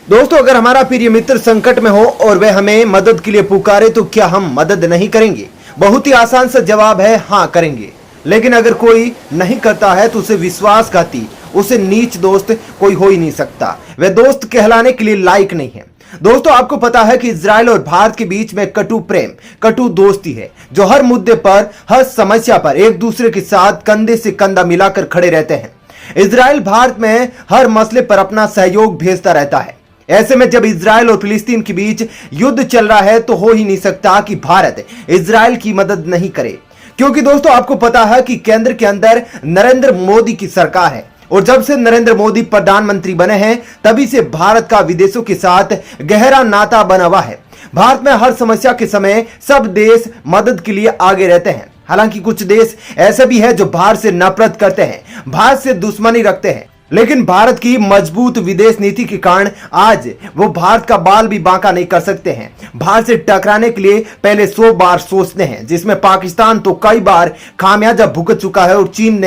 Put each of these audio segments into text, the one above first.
दोस्तों, अगर हमारा प्रिय मित्र संकट में हो और वह हमें मदद के लिए पुकारे तो क्या हम मदद नहीं करेंगे? बहुत ही आसान सा जवाब है हाँ, करेंगे। लेकिन अगर कोई नहीं करता है तो उसे विश्वासघाती, उसे नीच दोस्त कोई हो ही नहीं सकता। वह दोस्त कहलाने के लिए लायक नहीं है। दोस्तों, आपको पता है कि इजराइल और भारत के बीच में कटु प्रेम, कटु दोस्ती है, जो हर मुद्दे पर, हर समस्या पर एक दूसरे के साथ कंधे से कंधा मिलाकर खड़े रहते हैं। इजराइल भारत में हर मसले पर अपना सहयोग भेजता रहता है। ऐसे में जब इजराइल और फिलिस्तीन के बीच युद्ध चल रहा है तो हो ही नहीं सकता कि भारत इजराइल की मदद नहीं करे, क्योंकि दोस्तों आपको पता है कि केंद्र के अंदर नरेंद्र मोदी की सरकार है और जब से नरेंद्र मोदी प्रधानमंत्री बने हैं तभी से भारत का विदेशों के साथ गहरा नाता बना हुआ है। भारत में हर समस्या के समय सब देश मदद के लिए आगे रहते हैं। हालांकि कुछ देश ऐसे भी हैं जो भारत से नफरत करते हैं, भारत से दुश्मनी रखते हैं, लेकिन भारत की मजबूत विदेश नीति के कारण आज वो भारत का बाल भी बांका नहीं कर सकते हैं। भारत से टकराने के लिए पहले 100 बार सोचते हैं, जिसमें पाकिस्तान तो कई बार खामियाजा भुगत चुका है और चीन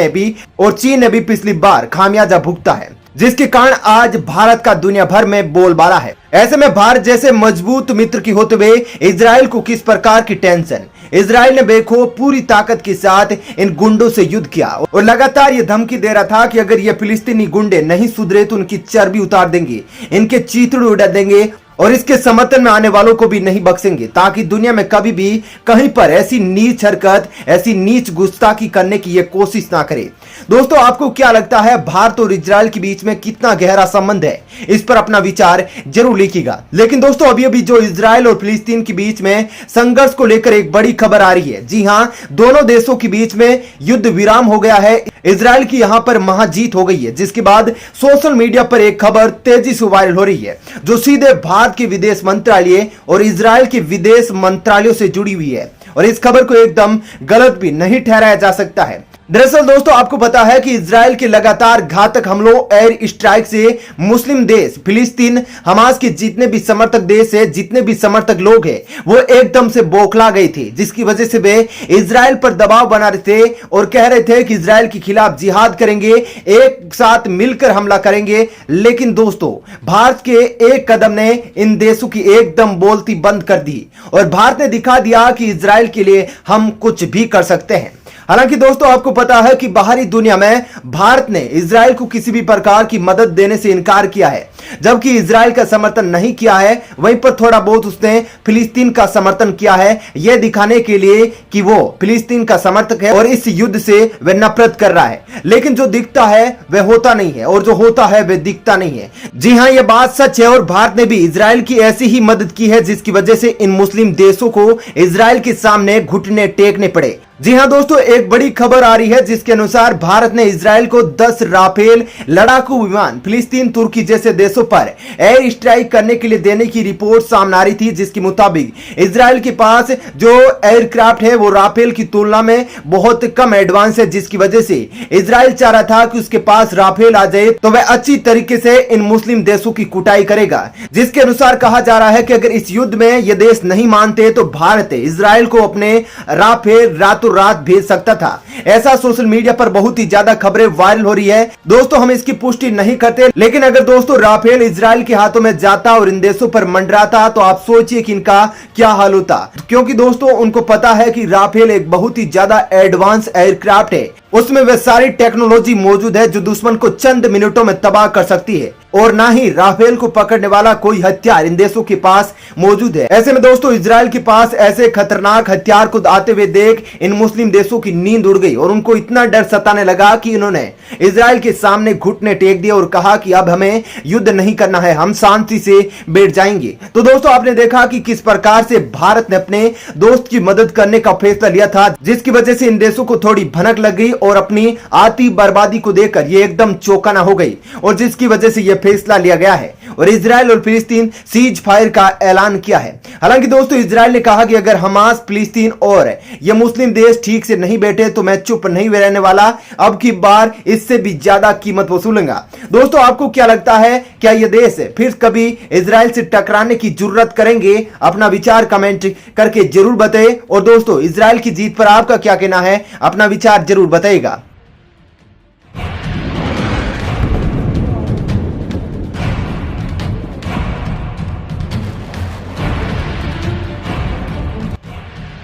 ने भी पिछली बार खामियाजा भुगता है, जिसके कारण आज भारत का दुनिया भर में बोलबाला है। ऐसे में भारत जैसे मजबूत मित्र की होते हुए इजराइल को किस प्रकार की टेंशन? इजराइल ने बेखो पूरी ताकत के साथ इन गुंडों से युद्ध किया और लगातार ये धमकी दे रहा था कि अगर ये फिलिस्तीनी गुंडे नहीं सुधरे तो उनकी चर्बी उतार देंगे, इनके चीथड़े उड़ा देंगे और इसके समर्थन में आने वालों को भी नहीं बख्शेंगे, ताकि दुनिया में कभी भी कहीं पर ऐसी नीच हरकत, ऐसी नीच गुस्ताखी करने की ये कोशिश ना करे। दोस्तों, आपको क्या लगता है भारत और इजराइल के बीच में कितना गहरा संबंध है? इस पर अपना विचार जरूर लिखिएगा। लेकिन दोस्तों, अभी जो इजराइल और फिलिस्तीन के बीच में संघर्ष को लेकर एक बड़ी खबर आ रही है। जी हां, दोनों देशों के बीच में युद्ध विराम हो गया है। इजराइल की यहां पर महाजीत हो गई है, जिसके बाद सोशल मीडिया पर एक खबर तेजी से वायरल हो रही है, जो सीधे भारत के विदेश मंत्रालय और इजराइल के विदेश मंत्रालयों से जुड़ी हुई है और इस खबर को एकदम गलत भी नहीं ठहराया जा सकता है। दरअसल दोस्तों, आपको पता है कि इजराइल के लगातार घातक हमलों, एयर स्ट्राइक से मुस्लिम देश फिलिस्तीन, हमास के जितने भी समर्थक देश है, जितने भी समर्थक लोग हैं, वो एकदम से बौखला गए थे, जिसकी वजह से वे इजराइल पर दबाव बना रहे थे और कह रहे थे कि इजराइल के खिलाफ जिहाद करेंगे, एक साथ मिलकर हमला करेंगे। लेकिन दोस्तों, भारत के एक कदम ने इन देशों की एकदम बोलती बंद कर दी और भारत ने दिखा दिया कि इजराइल के लिए हम कुछ भी कर सकते हैं। हालांकि दोस्तों, आपको पता है कि बाहरी दुनिया में भारत ने इजराइल को किसी भी प्रकार की मदद देने से इनकार किया है, जबकि इजराइल का समर्थन नहीं किया है। वहीं पर थोड़ा बहुत उसने फिलिस्तीन का समर्थन किया है, यह दिखाने के लिए कि वो फिलिस्तीन का समर्थक है और इस युद्ध से वह नफरत कर रहा है। लेकिन जो दिखता है वह होता नहीं है और जो होता है वह दिखता नहीं है। जी हां, यह बात सच है और भारत ने भी इजराइल की ऐसी ही मदद की है, जिसकी वजह से इन मुस्लिम देशों को इजराइल के सामने घुटने टेकने पड़े। जी हां दोस्तों, एक बड़ी खबर आ रही है जिसके अनुसार भारत ने इजराइल को 10 राफेल लड़ाकू विमान फिलिस्तीन, तुर्की जैसे देशों पर एयर स्ट्राइक करने के लिए देने की रिपोर्ट सामने आ रही थी, जिसके मुताबिक इजराइल के पास जो एयरक्राफ्ट है वो राफेल की तुलना में बहुत कम एडवांस है, जिसकी वजह से इजराइल चाह रहा था कि उसके पास राफेल आ जाए तो वह अच्छी तरीके से इन मुस्लिम देशों की कुटाई करेगा। जिसके अनुसार कहा जा रहा है कि अगर इस युद्ध में ये देश नहीं मानते तो भारत इजराइल को अपने राफेल रात भेज सकता था। ऐसा सोशल मीडिया पर बहुत ही ज्यादा खबरें वायरल हो रही है। दोस्तों, हम इसकी पुष्टि नहीं करते, लेकिन अगर दोस्तों राफेल इजराइल के हाथों में जाता और इन देशों पर मंडराता तो आप सोचिए कि इनका क्या हाल होता, क्योंकि दोस्तों उनको पता है कि राफेल एक बहुत ही ज्यादा एडवांस एयरक्राफ्ट है, उसमें वह सारी टेक्नोलॉजी मौजूद है जो दुश्मन को चंद मिनटों में तबाह कर सकती है और ना ही राफेल को पकड़ने वाला कोई हथियार इन देशों के पास मौजूद है। ऐसे में दोस्तों इजराइल के पास ऐसे खतरनाक हथियार को आते हुए देख इन मुस्लिम देशों की नींद उड़ गई और उनको इतना डर सताने लगा कि इन्होंने इजराइल के सामने घुटने टेक दिए और कहा कि अब हमें युद्ध नहीं करना है, हम शांति से बैठ जाएंगे। तो दोस्तों, आपने देखा कि किस प्रकार से भारत ने अपने दोस्त की मदद करने का फैसला लिया था, जिसकी वजह से इन देशों को थोड़ी भनक लग गई और अपनी आती बर्बादी को देखकर ये एकदम चौकना हो गई और जिसकी वजह से यह फैसला लिया गया है और इजराइल और फिलिस्तीन सीज फायर का ऐलान किया है। हालांकि दोस्तों, इजराइल ने कहा कि अगर हमास, फिलिस्तीन और ये मुस्लिम देश ठीक से नहीं बैठे तो मैं चुप नहीं रहने वाला, अब की बार इससे भी ज्यादा कीमत वसूलूंगा। दोस्तों, आपको क्या लगता है, क्या ये देश फिर कभी इजराइल से टकराने की जुर्रत करेंगे? अपना विचार कमेंट करके जरूर बताएं और दोस्तों इजराइल की जीत पर आपका क्या कहना है, अपना विचार जरूर बताइएगा।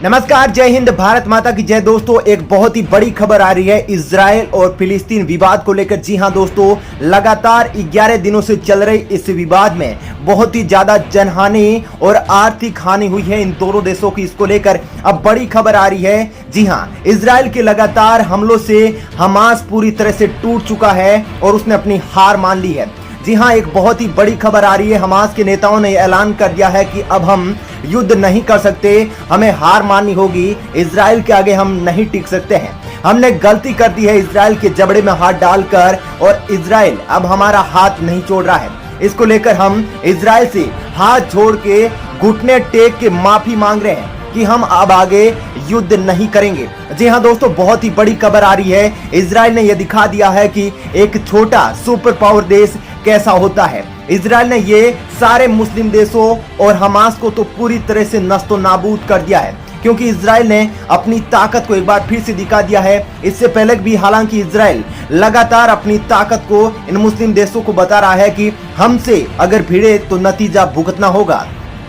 नमस्कार, जय हिंद, भारत माता की जय। दोस्तों, एक बहुत ही बड़ी खबर आ रही है इजराइल और फिलिस्तीन विवाद को लेकर। जी हां दोस्तों, लगातार 11 दिनों से चल रहे इस विवाद में बहुत ही ज्यादा जनहानि और आर्थिक हानि हुई है इन दोनों देशों की। इसको लेकर अब बड़ी खबर आ रही है। जी हां, इजराइल के लगातार हमलों से हमास पूरी तरह से टूट चुका है और उसने अपनी हार मान ली है। जी हां, एक बहुत ही बड़ी खबर आ रही है। हमास के नेताओं ने ऐलान कर दिया है कि अब हम युद्ध नहीं कर सकते, हमें हार माननी होगी, इजराइल के आगे हम नहीं टिक सकते हैं। हमने गलती कर दी है इजराइल के जबड़े में हाथ डालकर, और इजराइल अब हमारा हाथ नहीं छोड़ रहा है। इसको लेकर हम इजराइल से हाथ जोड़ के घुटने टेक के माफी मांग रहे हैं कि हम अब आगे युद्ध नहीं करेंगे। जी हां दोस्तों, बहुत ही बड़ी खबर आ रही है। इजराइल ने यह दिखा दिया है कि एक छोटा सुपर पावर देश कैसा होता है। इजराइल ने ये सारे मुस्लिम देशों और हमास को तो पूरी तरह से नस्तो नाबूद कर दिया है, क्योंकि इजराइल ने अपनी ताकत को एक बार फिर से दिखा दिया है। इससे पहले भी हालांकि इजराइल लगातार अपनी ताकत को इन मुस्लिम देशों को बता रहा है कि हमसे अगर भिड़े तो नतीजा भुगतना होगा।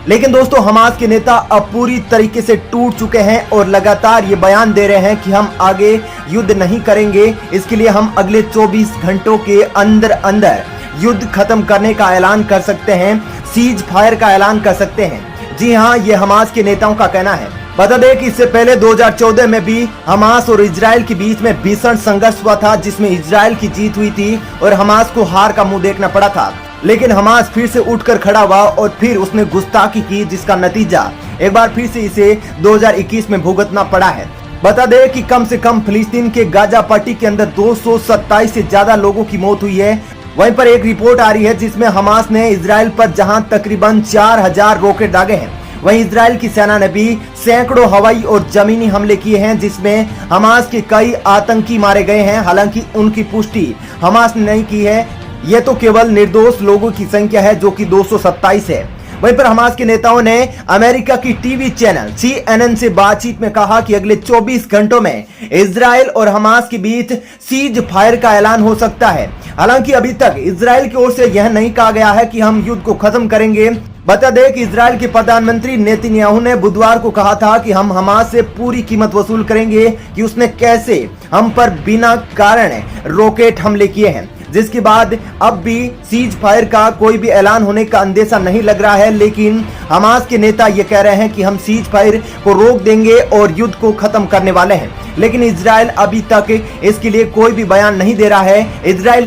लेकिन दोस्तों, हमास के नेता अब पूरी तरीके से टूट चुके हैं और लगातार ये बयान दे रहे हैं कि हम आगे युद्ध नहीं करेंगे। इसके लिए हम अगले 24 घंटों के अंदर अंदर युद्ध खत्म करने का ऐलान कर सकते हैं, सीज फायर का ऐलान कर सकते हैं। जी हां, ये हमास के नेताओं का कहना है। बता दें कि इससे पहले 2014 में भी हमास और इजराइल के बीच में भीषण संघर्ष हुआ था, जिसमें इजराइल की जीत हुई थी और हमास को हार का मुंह देखना पड़ा था। लेकिन हमास फिर से उठकर खड़ा हुआ और फिर उसने गुस्ताखी की, जिसका नतीजा एक बार फिर से इसे 2021 में भुगतना पड़ा है। बता दें कि कम से कम फिलिस्तीन के गाजा पट्टी के अंदर 227 से ज्यादा लोगों की मौत हुई है। वहीं पर एक रिपोर्ट आ रही है जिसमें हमास ने इजराइल पर जहां तकरीबन 4000 रॉकेट दागे हैं, वहीं इजराइल की सेना ने भी सैकड़ों हवाई और जमीनी हमले किए हैं, जिसमें हमास के कई आतंकी मारे गए हैं। हालांकि उनकी पुष्टि हमास ने नहीं की है। यह तो केवल निर्दोष लोगों की संख्या है, जो कि 227 है। वहीं पर हमास के नेताओं ने अमेरिका की टीवी चैनल CNN से बातचीत में कहा कि अगले 24 घंटों में इजराइल और हमास के बीच सीज फायर का ऐलान हो सकता है। हालांकि अभी तक इजराइल की ओर से यह नहीं कहा गया है कि हम युद्ध को खत्म करेंगे। बता दें कि इजराइल के प्रधानमंत्री नेतन्याहू ने बुधवार को कहा था कि हम हमास से पूरी कीमत वसूल करेंगे कि उसने कैसे हम पर बिना कारण रॉकेट हमले किए हैं, जिसके बाद अब भी सीज फायर का कोई भी ऐलान होने का अंदेशा नहीं लग रहा है। लेकिन हमास के नेता ये कह रहे हैं कि हम सीज फायर को रोक देंगे और युद्ध को खत्म करने वाले हैं। लेकिन इजराइल अभी तक इसके लिए कोई भी बयान नहीं दे रहा है। इजराइल